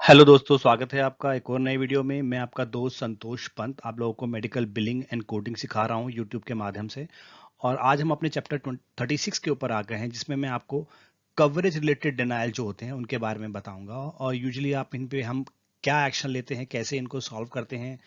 Hello दोस्तों, स्वागत है आपका एक और नए वीडियो में। मैं आपका दोस्त संतोष पंत आप लोगों को मेडिकल बिलिंग एंड कोडिंग सिखा रहा हूं यूट्यूब के माध्यम से। और आज हम अपने चैप्टर 36 के ऊपर आ गए हैं, जिसमें मैं आपको कवरेज रिलेटेड डिनायल जो होते हैं उनके बारे में बताऊंगा। और यूजुअली आप इन पे हम क्या एक्शन लेते हैं, कैसे इनको सॉल्व करते हैं,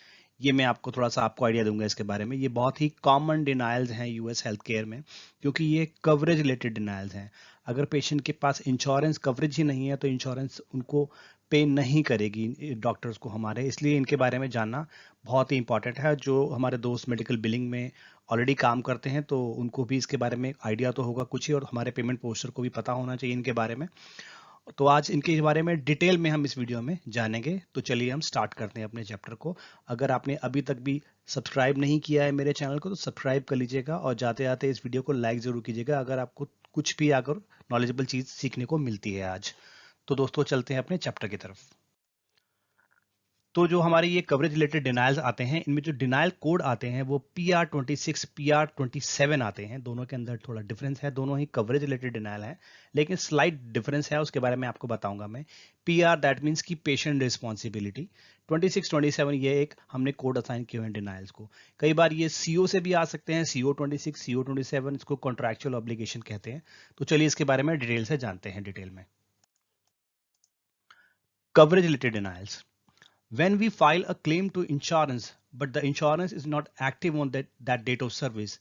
ये मैं आपको थोड़ा सा आपको आइडिया दूंगा इसके बारे में। ये बहुत ही कॉमन डिनायल्स हैं यूएस हेल्थ केयर में, क्योंकि ये कवरेज रिलेटेड डिनायल्स हैं। अगर पेशेंट के पास इंश्योरेंस कवरेज ही नहीं है तो इंश्योरेंस उनको पे नहीं करेगी डॉक्टर्स को हमारे, इसलिए इनके बारे में जानना बहुत ही इंपॉर्टेंट है। जो हमारे दोस्त मेडिकल बिलिंग में ऑलरेडी काम करते हैं तो उनको भी इसके बारे में आइडिया तो होगा कुछ ही, और हमारे पेमेंट पोस्टर को भी पता होना चाहिए इनके बारे में। तो आज इनके बारे में डिटेल में हम इस वीडियो में जानेंगे। तो चलिए हम स्टार्ट करते हैं अपने चैप्टर को। अगर आपने अभी तक भी सब्सक्राइब नहीं किया है मेरे चैनल को तो सब्सक्राइब कर लीजिएगा, और जाते जाते इस वीडियो को लाइक जरूर कीजिएगा अगर आपको कुछ भी अगर नॉलेजेबल चीज़ सीखने को मिलती है आज। तो दोस्तों चलते हैं अपने चैप्टर की तरफ। तो जो हमारे ये कवरेज रिलेटेड डिनायल्स आते हैं, इनमें जो डिनायल कोड आते हैं वो PR26 PR27 आते हैं। दोनों के अंदर थोड़ा डिफरेंस है, दोनों ही कवरेज रिलेटेड डिनायल है, लेकिन स्लाइट डिफरेंस है, उसके बारे में आपको बताऊंगा मैं। PR दैट मीन्स की पेशेंट रिस्पॉन्सिबिलिटी। 26 27 ये एक हमने कोड असाइन किए हुए हैं डिनायल्स को। कई बार ये CO से भी आ सकते हैं, CO26 CO27, इसको कॉन्ट्रैक्चुअल ऑब्लिगेशन कहते हैं। तो चलिए इसके बारे में डिटेल से जानते हैं डिटेल में। Coverage related denials: when we file a claim to insurance but the insurance is not active on that date of service,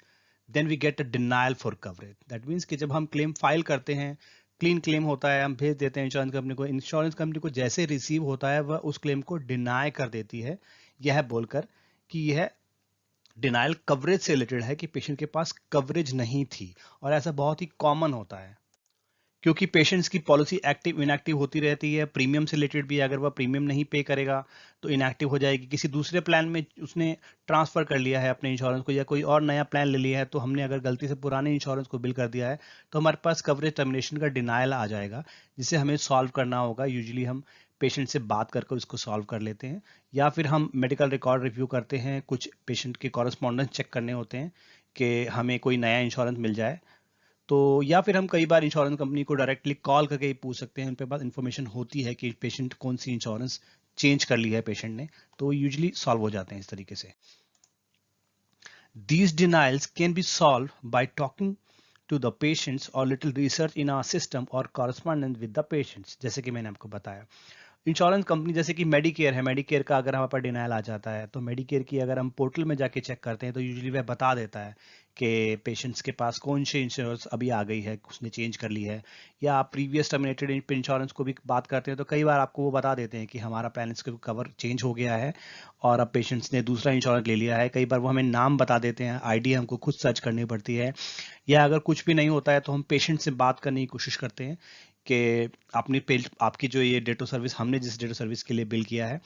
then we get a denial for coverage. That means कि जब हम claim file करते हैं, clean claim होता है, हम भेज देते हैं इंश्योरेंस कंपनी को जैसे रिसीव होता है वह उस क्लेम को डिनाई कर देती है, यह बोलकर कि यह डिनाइल कवरेज से रिलेटेड है, कि पेशेंट के पास कवरेज नहीं थी। और ऐसा बहुत ही कॉमन होता है, क्योंकि पेशेंट्स की पॉलिसी एक्टिव इनएक्टिव होती रहती है। प्रीमियम से रिलेटेड भी अगर वह प्रीमियम नहीं पे करेगा तो इनएक्टिव हो जाएगी। किसी दूसरे प्लान में उसने ट्रांसफर कर लिया है अपने इंश्योरेंस को, या कोई और नया प्लान ले लिया है, तो हमने अगर गलती से पुराने इंश्योरेंस को बिल कर दिया है तो हमारे पास कवरेज टर्मिनेशन का डिनायल आ जाएगा, जिसे हमें सॉल्व करना होगा। यूजुअली हम पेशेंट से बात करके उसको सॉल्व कर लेते हैं, या फिर हम मेडिकल रिकॉर्ड रिव्यू करते हैं, कुछ पेशेंट के कॉरेस्पॉन्डेंस चेक करने होते हैं कि हमें कोई नया इंश्योरेंस मिल जाए। तो या फिर हम कई बार इंश्योरेंस कंपनी को डायरेक्टली कॉल करके ही पूछ सकते हैं, उनके पास इंफॉर्मेशन होती है कि पेशेंट कौन सी इंश्योरेंस चेंज कर ली है पेशेंट ने, तो यूजुअली सॉल्व हो जाते हैं इस तरीके से। These denials can be solved by talking to the patients or little research in our system or correspondence with the patients, जैसे कि मैंने आपको बताया। इंश्योरेंस कंपनी जैसे कि मेडिकेयर है, मेडिकेयर का अगर हमारे पास डिनायल आ जाता है तो मेडिकेयर की अगर हम पोर्टल में जाके चेक करते हैं तो यूजुअली वह बता देता है कि पेशेंट्स के पास कौन सी इंश्योरेंस अभी आ गई है, उसने चेंज कर ली है। या आप प्रीवियस टर्मिनेटेड इंश्योरेंस को भी बात करते हैं तो कई बार आपको वो बता देते हैं कि हमारा प्लान इसका कवर चेंज हो गया है और अब पेशेंट्स ने दूसरा इंश्योरेंस ले लिया है। कई बार वो हमें नाम बता देते हैं, आईडी हमको खुद सर्च करनी पड़ती है। या अगर कुछ भी नहीं होता है तो हम पेशेंट से बात करने की कोशिश करते हैं कि आपकी जो ये डेट ऑफ सर्विस, हमने जिस डेट ऑफ सर्विस के लिए बिल किया है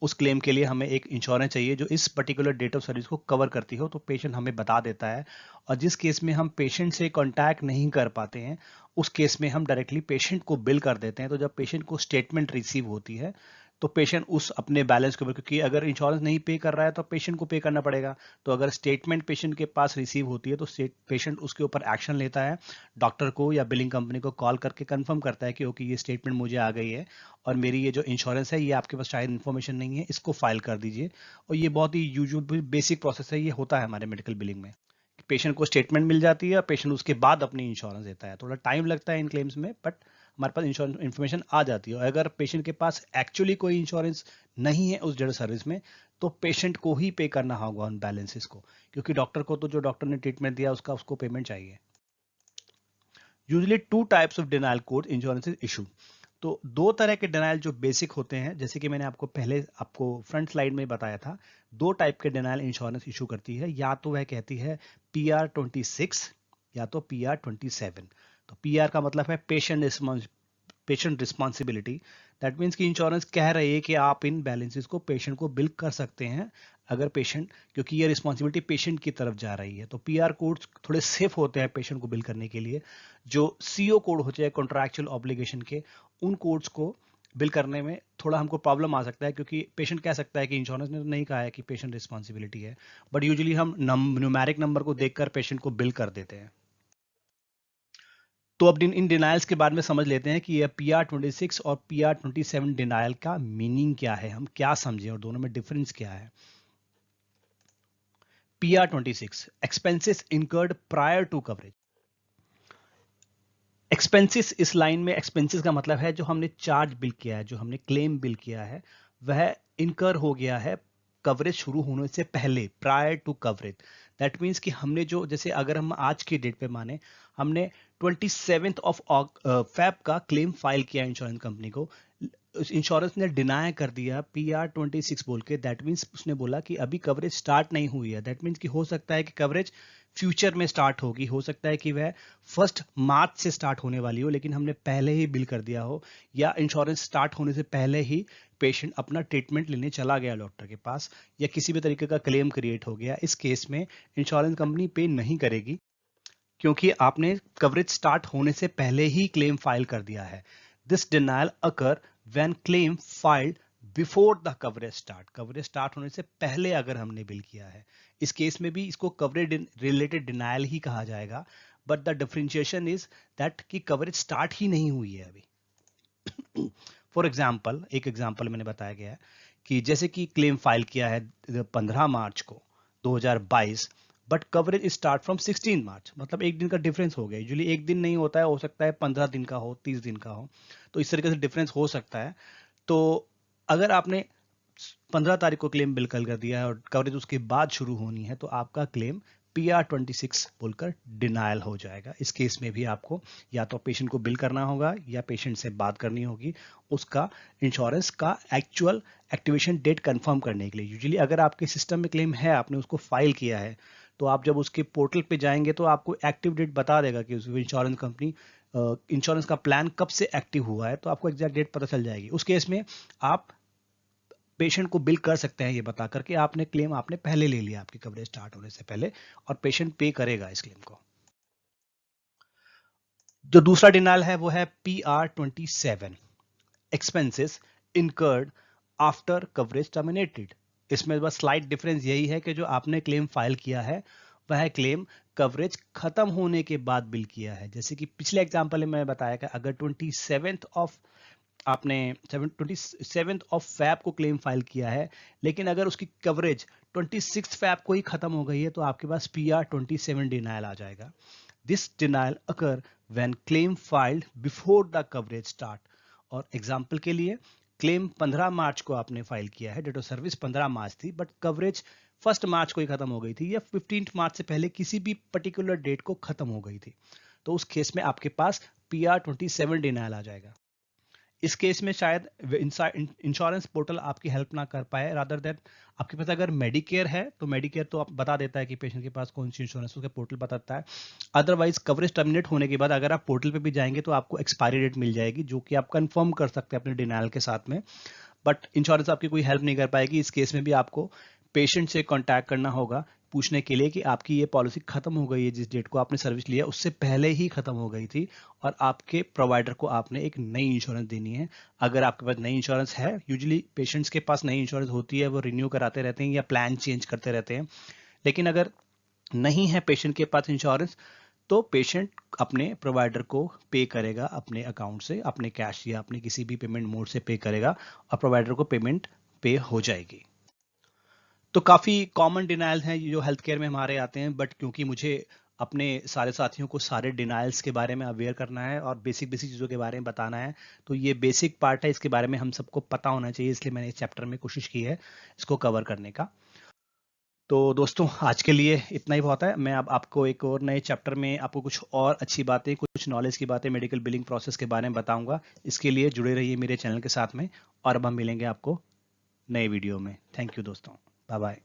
उस क्लेम के लिए हमें एक इंश्योरेंस चाहिए जो इस पर्टिकुलर डेट ऑफ सर्विस को कवर करती हो। तो पेशेंट हमें बता देता है, और जिस केस में हम पेशेंट से कांटेक्ट नहीं कर पाते हैं उस केस में हम डायरेक्टली पेशेंट को बिल कर देते हैं। तो जब पेशेंट को स्टेटमेंट रिसीव होती है तो पेशेंट उस अपने बैलेंस के ऊपर, क्योंकि अगर इंश्योरेंस नहीं पे कर रहा है तो पेशेंट को पे करना पड़ेगा, तो अगर स्टेटमेंट पेशेंट के पास रिसीव होती है तो पेशेंट उसके ऊपर एक्शन लेता है, डॉक्टर को या बिलिंग कंपनी को कॉल करके कंफर्म करता है कि ओके ये स्टेटमेंट मुझे आ गई है और मेरी ये जो इंश्योरेंस है ये आपके पास शायद इन्फॉर्मेशन नहीं है, इसको फाइल कर दीजिए। और ये बहुत ही यूजुअल बेसिक प्रोसेस है, ये होता है हमारे मेडिकल बिलिंग में। पेशेंट को स्टेटमेंट मिल जाती है और पेशेंट उसके बाद अपनी इंश्योरेंस देता है। थोड़ा टाइम लगता है इन क्लेम्स में, बट हमारे पास इंश्योरेंस इन्फॉर्मेशन आ जाती है। और अगर पेशेंट के पास एक्चुअली कोई इंश्योरेंस नहीं है उस डेट सर्विस में तो पेशेंट को ही पे करना होगा उन बैलेंसेस को, क्योंकि डॉक्टर को तो जो डॉक्टर ने ट्रीटमेंट दिया उसका उसको पेमेंट चाहिए। Usually two types of denial code insurance issue. तो दो तरह के डिनायल जो बेसिक होते हैं, जैसे कि मैंने आपको पहले आपको फ्रंट स्लाइड में बताया था, दो टाइप के डिनायल इंश्योरेंस इशू करती है। या तो वह कहती है PR26 या तो PR27। तो PR का मतलब है पेशेंट रिस्पॉन्सिबिलिटी। दैट मीन्स कि इंश्योरेंस कह रही है कि आप इन बैलेंसेस को पेशेंट को बिल कर सकते हैं अगर पेशेंट, क्योंकि ये रिस्पॉन्सिबिलिटी पेशेंट की तरफ जा रही है। तो PR कोड्स थोड़े सेफ होते हैं पेशेंट को बिल करने के लिए। जो CO कोड होते हैं कॉन्ट्रैक्चुअल ऑब्लिगेशन के, उन कोड्स को बिल करने में थोड़ा हमको प्रॉब्लम आ सकता है, क्योंकि पेशेंट कह सकता है कि इंश्योरेंस ने तो नहीं कहा है कि पेशेंट रिस्पॉन्सिबिलिटी है, बट यूजुअली हम न्यूमेरिक नंबर को देखकर पेशेंट को बिल कर देते हैं। तो अब इन डिनायल्स के बारे में समझ लेते हैं कि ये PR26 और PR27 डिनायल का मीनिंग क्या है, हम क्या समझें और दोनों में डिफरेंस क्या है। PR26 expenses incurred prior to coverage. Expenses, इस लाइन में एक्सपेंसेस का मतलब है जो हमने चार्ज बिल किया है, जो हमने क्लेम बिल किया है, वह इनकर हो गया है कवरेज शुरू होने से पहले, prior to coverage. That means कि हमने जो, जैसे अगर हम आज की डेट पे माने, हमने 27 ऑफ फेब का क्लेम फाइल किया इंश्योरेंस कंपनी को, इंश्योरेंस ने डिनाई कर दिया PR26 बोल के, दैट मीन्स उसने बोला कि अभी कवरेज स्टार्ट नहीं हुई है। दैट मीन्स कि हो सकता है कि कवरेज फ्यूचर में स्टार्ट होगी, हो सकता है कि वह 1 मार्च से स्टार्ट होने वाली हो, लेकिन हमने पहले ही बिल कर दिया हो, या इंश्योरेंस स्टार्ट होने से पहले ही पेशेंट अपना ट्रीटमेंट लेने चला गया डॉक्टर के पास, या किसी भी तरीके का क्लेम क्रिएट हो गया। इस केस में इंश्योरेंस कंपनी पे नहीं करेगी, क्योंकि आपने कवरेज स्टार्ट होने से पहले ही क्लेम फाइल कर दिया है। This denial occur when claim filed before the coverage start. Coverage start होने से पहले अगर हमने बिल किया है, इस केस में भी इसको कवरेज रिलेटेड डिनायल ही कहा जाएगा, but the differentiation is that कि कवरेज स्टार्ट ही नहीं हुई है अभी। फॉर एग्जाम्पल, एक एग्जाम्पल मैंने बताया गया है कि जैसे कि क्लेम फाइल किया है 15 मार्च को 2022, बट कवरेज स्टार्ट फ्रॉम 16 मार्च, मतलब एक दिन का डिफरेंस हो गया। यूजुअली एक दिन नहीं होता है, हो सकता है 15 दिन का हो, 30 दिन का हो, तो इस तरीके से डिफरेंस हो सकता है। तो अगर आपने 15 तारीख को क्लेम बिल कर दिया है और कवरेज उसके बाद शुरू होनी है, तो आपका क्लेम PR26 बोलकर डिनायल हो जाएगा। इस केस में भी आपको या तो पेशेंट को बिल करना होगा या पेशेंट से बात करनी होगी उसका इंश्योरेंस का एक्चुअल एक्टिवेशन डेट कंफर्म करने के लिए। यूजुअली अगर आपके सिस्टम में क्लेम है, आपने उसको फाइल किया है, तो आप जब उसके पोर्टल पे जाएंगे तो आपको एक्टिव डेट बता देगा कि उस इंश्योरेंस कंपनी इंश्योरेंस का प्लान कब से एक्टिव हुआ है, तो आपको एग्जैक्ट डेट पता चल जाएगी। उस केस में आप पेशेंट को बिल कर सकते हैं ये बता करके आपने क्लेम आपने पहले ले लिया आपकी कवरेज स्टार्ट होने से पहले, और पेशेंट पे करेगा इस क्लेम को। जो दूसरा डिनायल है वो है PR27 expenses incurred after coverage terminated. इसमें बस स्लाइट डिफरेंस यही है कि जो आपने क्लेम फाइल किया है वह क्लेम कवरेज खत्म होने के बाद बिल किया है। जैसे कि पिछले एग्जांपल में मैं बताया कि अगर 27 ऑफ आपने 27 ऑफ फैब को क्लेम फाइल किया है, लेकिन अगर उसकी कवरेज 26 फैब को ही खत्म हो गई है, तो आपके पास PR27 डिनायल आ जाएगा। This denial occur when claim filed before the coverage start. और एग्जांपल के लिए, क्लेम 15 मार्च को आपने फाइल किया है, डेट ऑफ सर्विस 15 मार्च थी, बट कवरेज 1 मार्च को ही खत्म हो गई थी, या 15 मार्च से पहले किसी भी पर्टिकुलर डेट को खत्म हो गई थी, तो उस केस में आपके पास PR27 डिनायल आ जाएगा। इस केस में शायद इंश्योरेंस पोर्टल आपकी हेल्प ना कर पाए, रादर दैट आपके पास अगर मेडिकेयर है तो मेडिकेयर तो आप बता देता है कि पेशेंट के पास कौन सी इंश्योरेंस, उसका पोर्टल बताता है। अदरवाइज कवरेज टर्मिनेट होने के बाद अगर आप पोर्टल पे भी जाएंगे तो आपको एक्सपायरी डेट मिल जाएगी, जो कि आप कंफर्म कर सकते हैं अपने डिनायल के साथ में, बट इंश्योरेंस आपकी कोई हेल्प नहीं कर पाएगी। इस केस में भी आपको पेशेंट से कांटेक्ट करना होगा पूछने के लिए कि आपकी ये पॉलिसी खत्म हो गई है, जिस डेट को आपने सर्विस लिया उससे पहले ही खत्म हो गई थी, और आपके प्रोवाइडर को आपने एक नई इंश्योरेंस देनी है। अगर आपके पास नई इंश्योरेंस है, यूजुअली पेशेंट्स के पास नई इंश्योरेंस होती है, वो रिन्यू कराते रहते हैं या प्लान चेंज करते रहते हैं, लेकिन अगर नहीं है पेशेंट के पास इंश्योरेंस, तो पेशेंट अपने प्रोवाइडर को पे करेगा अपने अकाउंट से, अपने कैश या अपने किसी भी पेमेंट मोड से पे करेगा, और प्रोवाइडर को पेमेंट पे हो जाएगी। तो काफ़ी कॉमन डिनायल हैं जो हेल्थ केयर में हमारे आते हैं, बट क्योंकि मुझे अपने सारे साथियों को सारे डिनायल्स के बारे में अवेयर करना है और बेसिक बेसिक चीज़ों के बारे में बताना है, तो ये बेसिक पार्ट है, इसके बारे में हम सबको पता होना चाहिए, इसलिए मैंने इस चैप्टर में कोशिश की है इसको कवर करने का। तो दोस्तों आज के लिए इतना ही बहुत है। मैं अब आपको एक और नए चैप्टर में आपको कुछ और अच्छी बातें, कुछ नॉलेज की बातें मेडिकल बिलिंग प्रोसेस के बारे में बताऊंगा। इसके लिए जुड़े रहिए मेरे चैनल के साथ में, और अब हम मिलेंगे आपको नए वीडियो में। थैंक यू दोस्तों, बाय बाय।